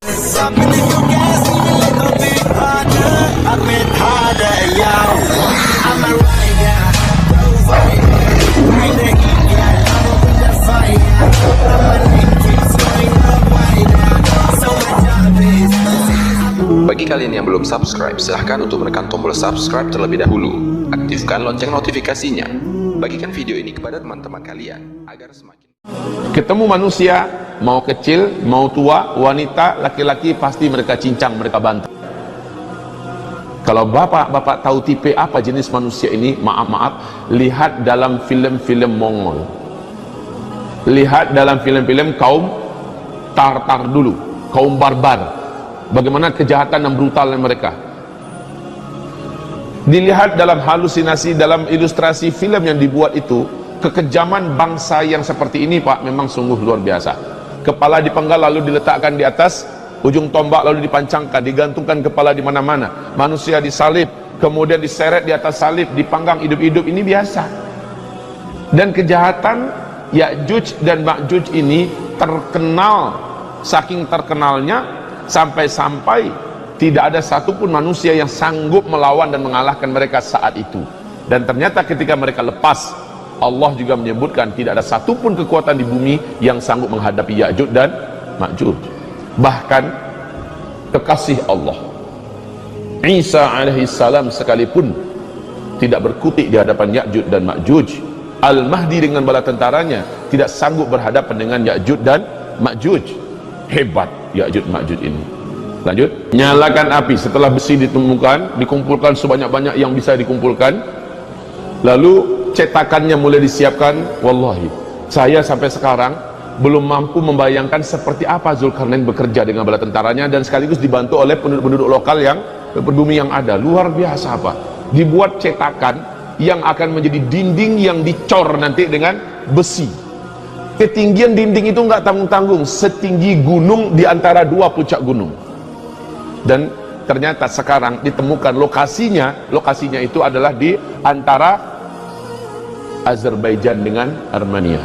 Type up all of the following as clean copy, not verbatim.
Bagi kalian yang belum subscribe, silahkan untuk menekan tombol subscribe terlebih dahulu. Aktifkan lonceng notifikasinya. Bagikan video ini kepada teman-teman kalian agar semakin... Ketemu manusia, mau kecil, mau tua, wanita, laki-laki, pasti mereka cincang, mereka bantah. Kalau bapak tahu tipe apa jenis manusia ini, maaf, lihat dalam film-film Mongol. Lihat dalam film-film kaum Tartar dulu, kaum barbar. Bagaimana kejahatan dan brutalnya mereka. Dilihat dalam halusinasi, dalam ilustrasi film yang dibuat itu, kekejaman bangsa yang seperti ini, Pak, memang sungguh luar biasa. Kepala dipenggal lalu diletakkan di atas ujung tombak, lalu dipancangkan, digantungkan kepala di mana-mana. Manusia disalib, kemudian diseret di atas salib, dipanggang hidup-hidup, ini biasa. Dan kejahatan Ya'juj dan Ma'juj ini terkenal, saking terkenalnya sampai-sampai tidak ada satupun manusia yang sanggup melawan dan mengalahkan mereka saat itu. Dan ternyata ketika mereka lepas, Allah juga menyebutkan tidak ada satupun kekuatan di bumi yang sanggup menghadapi Ya'juj dan Ma'juj. Bahkan kekasih Allah Isa alaihissalam sekalipun tidak berkutik di hadapan Ya'juj dan Ma'juj. Al-Mahdi dengan bala tentaranya tidak sanggup berhadapan dengan Ya'juj dan Ma'juj. Hebat Ya'juj Ma'juj ini. Lanjut, nyalakan api. Setelah besi ditemukan, dikumpulkan sebanyak-banyak yang bisa dikumpulkan, lalu cetakannya mulai disiapkan. Wallahi, saya sampai sekarang belum mampu membayangkan seperti apa Zulkarnain bekerja dengan bala tentaranya dan sekaligus dibantu oleh penduduk-penduduk lokal yang berbumi yang ada. Luar biasa, Pak. Dibuat cetakan yang akan menjadi dinding yang dicor nanti dengan besi. Ketinggian dinding itu nggak tanggung-tanggung, setinggi gunung di antara dua puncak gunung. Dan ternyata sekarang ditemukan lokasinya itu adalah di antara Azerbaijan dengan Armenia.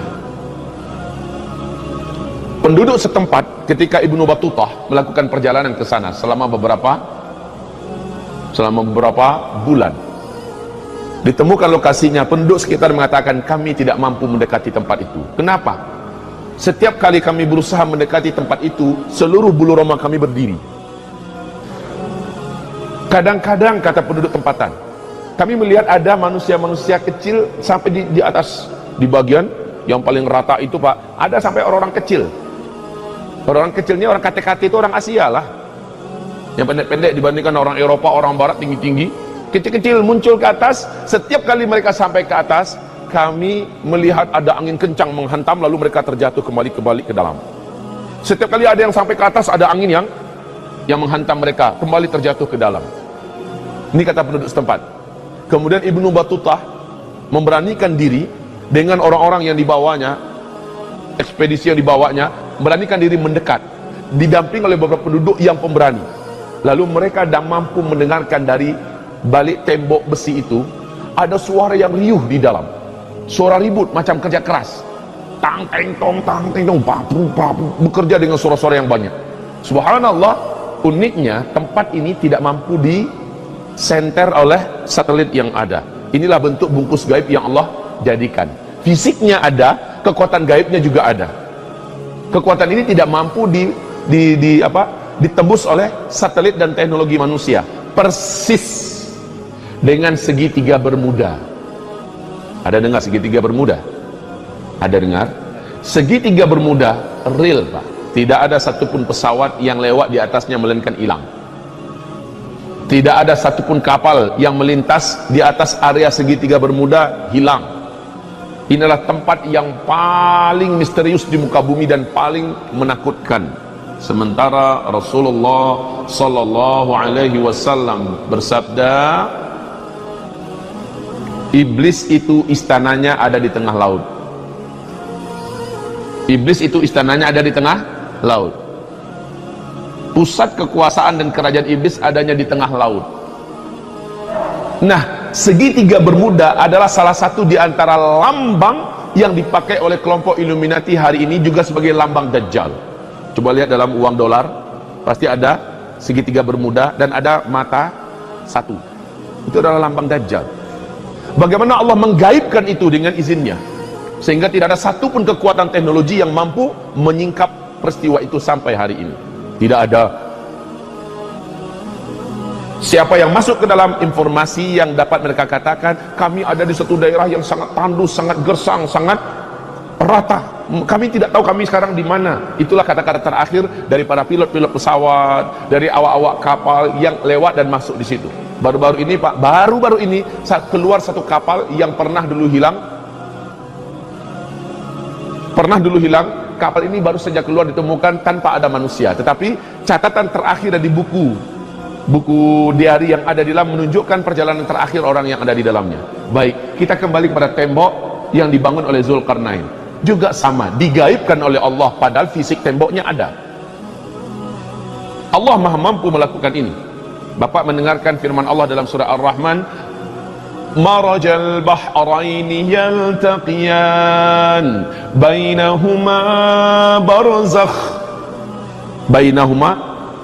Penduduk setempat ketika Ibnu Battutah melakukan perjalanan ke sana selama beberapa bulan, ditemukan lokasinya. Penduduk sekitar mengatakan kami tidak mampu mendekati tempat itu. Kenapa? Setiap kali kami berusaha mendekati tempat itu, seluruh bulu roma kami berdiri. Kadang-kadang, kata penduduk tempatan, kami melihat ada manusia-manusia kecil sampai di atas, di bagian yang paling rata itu, Pak, ada sampai orang-orang kecil. Orang kecilnya orang KTKT itu orang Asia lah, yang pendek-pendek dibandingkan orang Eropa, orang Barat tinggi-tinggi. Kecil-kecil muncul ke atas. Setiap kali mereka sampai ke atas, kami melihat ada angin kencang menghantam, lalu mereka terjatuh kembali ke dalam. Setiap kali ada yang sampai ke atas, ada angin yang menghantam mereka, kembali terjatuh ke dalam. Ini kata penduduk setempat. Kemudian Ibnu Battutah memberanikan diri dengan orang-orang yang dibawanya, ekspedisi yang dibawanya, beranikan diri mendekat, didamping oleh beberapa penduduk yang pemberani. Lalu mereka tidak mampu mendengarkan dari balik tembok besi itu ada suara yang riuh di dalam, suara ribut macam kerja keras, tang teng tong, bekerja dengan suara-suara yang banyak. Subhanallah, uniknya tempat ini tidak mampu disenter oleh satelit yang ada. Inilah bentuk bungkus gaib yang Allah jadikan. Fisiknya ada, kekuatan gaibnya juga ada. Kekuatan ini tidak mampu ditembus oleh satelit dan teknologi manusia. Persis dengan segitiga Bermuda. Ada dengar segitiga Bermuda? Ada dengar? Segitiga Bermuda real, Pak. Tidak ada satupun pesawat yang lewat di atasnya melainkan hilang. Tidak ada satupun kapal yang melintas di atas area segitiga Bermuda hilang. Inilah tempat yang paling misterius di muka bumi dan paling menakutkan. Sementara Rasulullah sallallahu alaihi wasallam bersabda, iblis itu istananya ada di tengah laut. Iblis itu istananya ada di tengah laut. Pusat kekuasaan dan kerajaan iblis adanya di tengah laut. Nah, segitiga Bermuda adalah salah satu di antara lambang yang dipakai oleh kelompok Illuminati hari ini juga sebagai lambang Dajjal. Coba lihat dalam uang dolar, pasti ada segitiga bermuda dan ada mata satu. Itu adalah lambang Dajjal. Bagaimana Allah menggaibkan itu dengan izinnya, sehingga tidak ada satupun kekuatan teknologi yang mampu menyingkap peristiwa itu sampai hari ini. Tidak ada. Siapa yang masuk ke dalam informasi yang dapat mereka katakan, kami ada di satu daerah yang sangat tandus, sangat gersang, sangat rata, kami tidak tahu kami sekarang di mana. Itulah kata-kata terakhir dari para pilot-pilot pesawat, dari awak-awak kapal yang lewat dan masuk di situ. Baru-baru ini Pak, baru-baru ini keluar satu kapal yang pernah dulu hilang. Kapal ini baru saja keluar, ditemukan tanpa ada manusia. Tetapi catatan terakhir dari buku diari yang ada di dalam menunjukkan perjalanan terakhir orang yang ada di dalamnya. Baik, kita kembali kepada tembok yang dibangun oleh Zulkarnain. Juga sama, digaibkan oleh Allah, padahal fisik temboknya ada. Allah maha mampu melakukan ini. Bapak mendengarkan firman Allah dalam surah Ar-Rahman, marajal bahraini yaltaqiyan bainahuma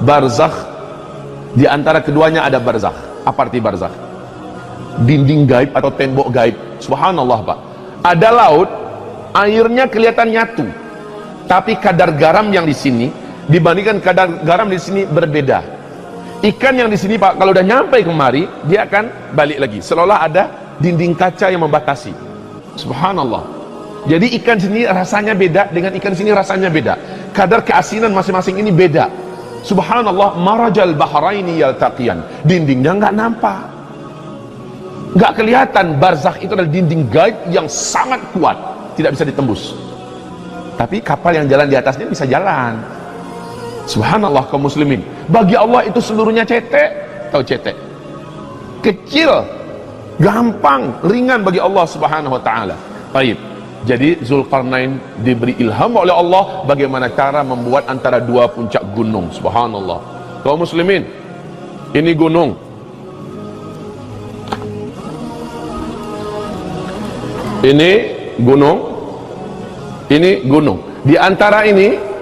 barzakh, di antara keduanya ada barzakh. Apa arti barzakh? Dinding gaib atau tembok gaib. Subhanallah Pak, ada laut, airnya kelihatan nyatu, tapi kadar garam yang di sini dibandingkan kadar garam di sini berbeda. Ikan yang di sini Pak, kalau udah nyampe kemari, dia akan balik lagi, seolah ada dinding kaca yang membatasi. Subhanallah. Jadi ikan sini rasanya beda dengan ikan sini rasanya beda. Kadar keasinan masing-masing ini beda. Subhanallah, marajal bahraini yaltaqiyan. Dindingnya nggak nampak, nggak kelihatan. Barzakh itu adalah dinding gaib yang sangat kuat, tidak bisa ditembus. Tapi kapal yang jalan di atasnya bisa jalan. Subhanallah kaum muslimin. Bagi Allah itu seluruhnya cetek. Tahu cetek? Kecil, gampang, ringan bagi Allah Subhanahu wa taala. Baik. Jadi Zulkarnain diberi ilham oleh Allah bagaimana cara membuat antara dua puncak gunung. Subhanallah. Kaum muslimin, ini gunung. Ini gunung. Ini gunung. Di antara ini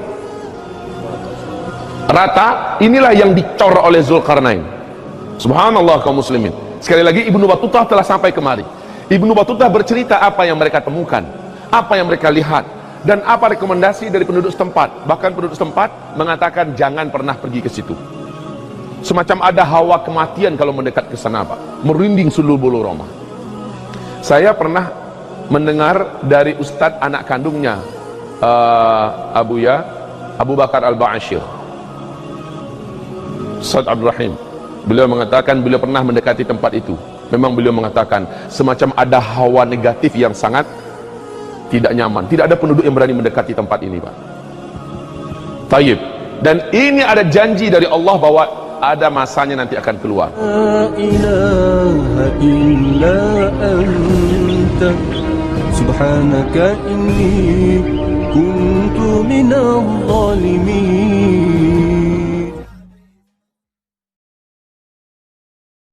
rata, inilah yang dicor oleh Zulkarnain. Subhanallah kaum muslimin. Sekali lagi Ibnu Battutah telah sampai kemari. Ibnu Battutah bercerita apa yang mereka temukan, apa yang mereka lihat, dan apa rekomendasi dari penduduk setempat. Bahkan penduduk setempat mengatakan jangan pernah pergi ke situ. Semacam ada hawa kematian kalau mendekat ke sana Pak. Merinding seluruh bulu roma. Saya pernah mendengar dari ustadz anak kandungnya Abu Bakar Al-Ba'asyir, Ustadz Abdul Rahim. Beliau mengatakan beliau pernah mendekati tempat itu. Memang beliau mengatakan semacam ada hawa negatif yang sangat tidak nyaman. Tidak ada penduduk yang berani mendekati tempat ini Pak. Tayyib. Dan ini ada janji dari Allah bahwa ada masanya nanti akan keluar. La ilaha illa anta subhanaka inni kuntu minadh dhalimin.